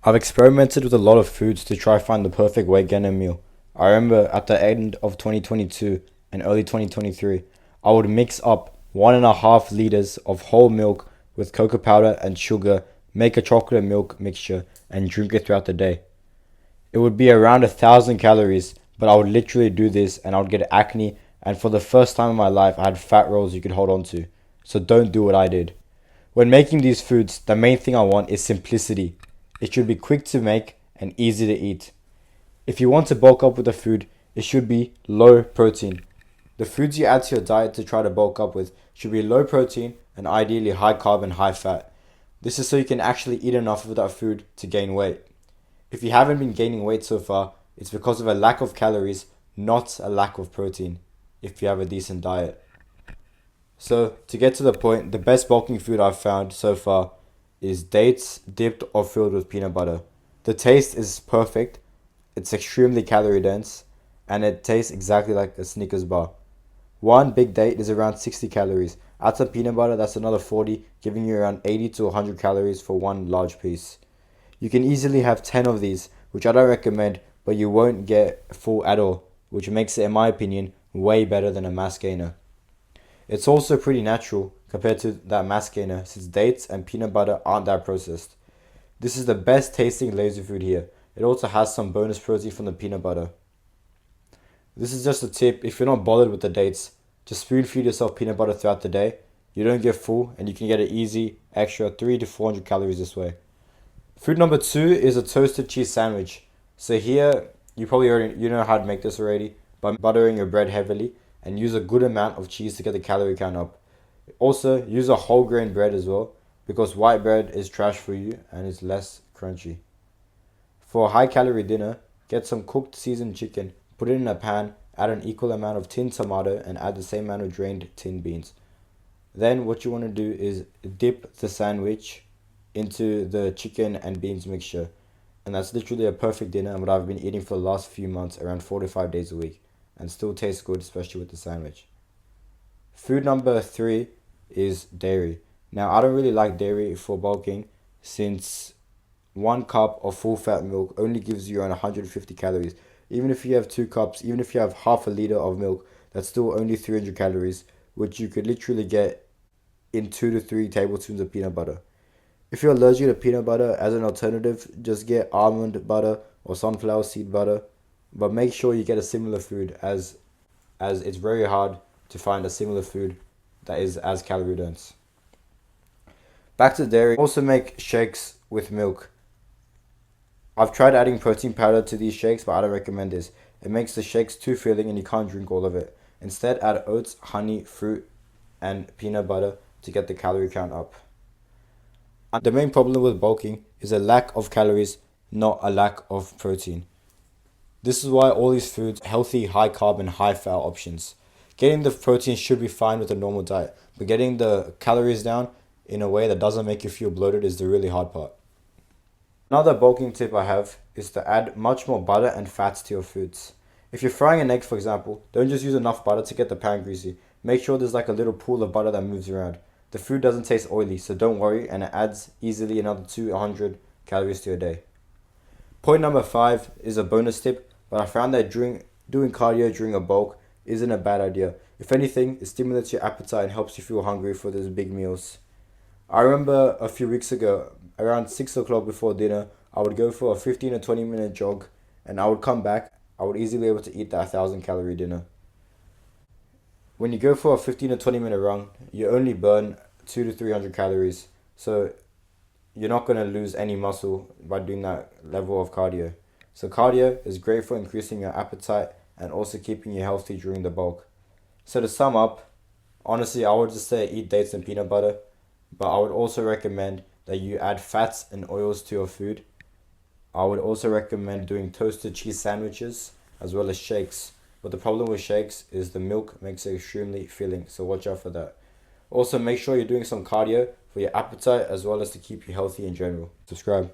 I've experimented with a lot of foods to try find the perfect weight gainer meal. I remember at the end of 2022 and early 2023, I would mix up 1.5 liters of whole milk with cocoa powder and sugar, make a chocolate milk mixture, and drink it throughout the day. It would be around 1,000 calories, but I would literally do this and I would get acne. And for the first time in my life, I had fat rolls you could hold on to. So don't do what I did. When making these foods, the main thing I want is simplicity. It should be quick to make and easy to eat. If you want to bulk up with a food, it should be low protein. The foods you add to your diet to try to bulk up with should be low protein and ideally high carb and high fat. This is so you can actually eat enough of that food to gain weight. If you haven't been gaining weight so far, it's because of a lack of calories, not a lack of protein, if you have a decent diet. So, to get to the point, the best bulking food I've found so far is dates dipped or filled with peanut butter. The taste is perfect, it's extremely calorie dense, and it tastes exactly like a Snickers bar. One big date is around 60 calories. Add some peanut butter, that's another 40, giving you around 80 to 100 calories for one large piece. You can easily have 10 of these, which I don't recommend, but you won't get full at all, which makes it, in my opinion, way better than a mass gainer. It's also pretty natural compared to that mass gainer since dates and peanut butter aren't that processed. This is the best tasting lazy food here. It also has some bonus protein from the peanut butter. This is just a tip: if you're not bothered with the dates, just spoon feed yourself peanut butter throughout the day. You don't get full and you can get an easy extra 3 to 400 calories this way. Food number 2 is a toasted cheese sandwich. So here, you know how to make this already by buttering your bread heavily and use a good amount of cheese to get the calorie count up. Also, use a whole grain bread as well because white bread is trash for you and is less crunchy. For a high calorie dinner, get some cooked seasoned chicken, put it in a pan, add an equal amount of tinned tomato and add the same amount of drained tinned beans. Then what you want to do is dip the sandwich into the chicken and beans mixture. And that's literally a perfect dinner and what I've been eating for the last few months, around 4 to 5 days a week. And still tastes good, especially with the sandwich. Food number 3 is dairy. Now, I don't really like dairy for bulking since 1 cup of full fat milk only gives you around 150 calories. Even if you have 2 cups, even if you have half a liter of milk, that's still only 300 calories, which you could literally get in 2 to 3 tablespoons of peanut butter. If you're allergic to peanut butter, as an alternative, just get almond butter or sunflower seed butter. But make sure you get a similar food as it's very hard to find a similar food that is as calorie dense. Back to dairy. Also make shakes with milk. I've tried adding protein powder to these shakes, but I don't recommend this. It makes the shakes too filling and you can't drink all of it. Instead, add oats, honey, fruit, and peanut butter to get the calorie count up. And the main problem with bulking is a lack of calories, not a lack of protein. This is why all these foods are healthy, high carb, and high fat options. Getting the protein should be fine with a normal diet, but getting the calories down in a way that doesn't make you feel bloated is the really hard part. Another bulking tip I have is to add much more butter and fats to your foods. If you're frying an egg, for example, don't just use enough butter to get the pan greasy. Make sure there's like a little pool of butter that moves around. The food doesn't taste oily, so don't worry, and it adds easily another 200 calories to your day. Point number 5 is a bonus tip, but I found that doing cardio during a bulk isn't a bad idea. If anything, it stimulates your appetite and helps you feel hungry for those big meals. I remember a few weeks ago, around 6 o'clock before dinner, I would go for a 15 or 20 minute jog and I would come back. I would easily be able to eat that 1,000 calorie dinner. When you go for a 15 or 20 minute run, you only burn 2 to 300 calories. So you're not going to lose any muscle by doing that level of cardio. So cardio is great for increasing your appetite and also keeping you healthy during the bulk. So to sum up, honestly, I would just say eat dates and peanut butter, but I would also recommend that you add fats and oils to your food. I would also recommend doing toasted cheese sandwiches as well as shakes. But the problem with shakes is the milk makes it extremely filling, so watch out for that. Also, make sure you're doing some cardio for your appetite as well as to keep you healthy in general. Subscribe.